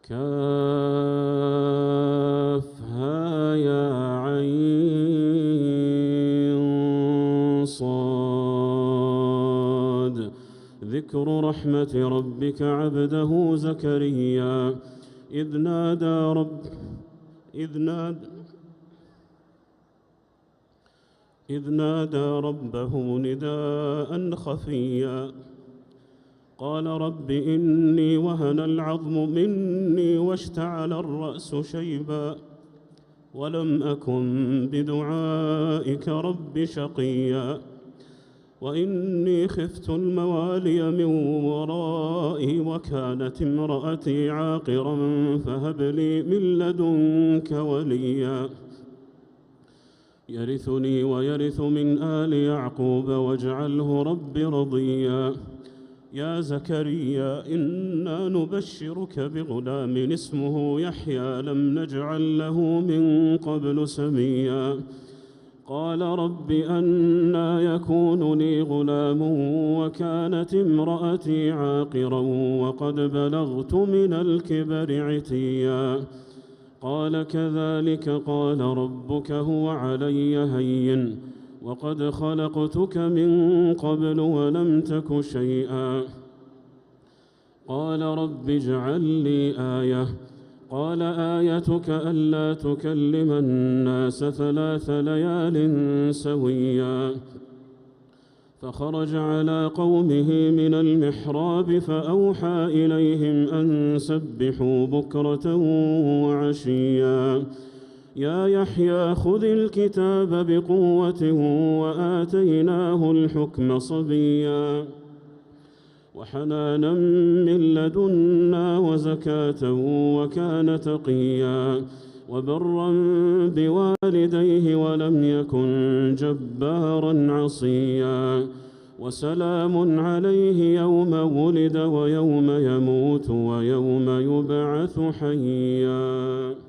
كافها يا عين صاد. ذكر رحمة ربك عبده زكريا إذ نادى رب إذ نادى إذ نادى ربه نداء خفيا قال رب إني وهن العظم مني واشتعل الرأس شيبا ولم أكن بدعائك رب شقيا وإني خفت الموالي من ورائي وكانت امرأتي عاقرا فهب لي من لدنك وليا يرثني ويرث من آل يعقوب واجعله رب رضيا يا زكريا إنا نبشرك بغلام اسمه يحيى لم نجعل له من قبل سميا قال رب أنى يكون لي غلام وكانت امرأتي عاقرا وقد بلغت من الكبر عتيا قال كذلك قال ربك هو علي هين وقد خلقتك من قبل ولم تك شيئا قال رب اجعل لي آية قال آيتك ألا تكلم الناس 3 ليال سويا فخرج على قومه من المحراب فأوحى إليهم أن سبحوا بكرة وعشيا يا يحيى خذ الكتاب بقوة وآتيناه الحكم صبيا وحنانا من لدنا وزكاة وكان تقيا وبرا بوالديه ولم يكن جبارا عصيا وسلام عليه يوم ولد ويوم يموت ويوم يبعث حيا.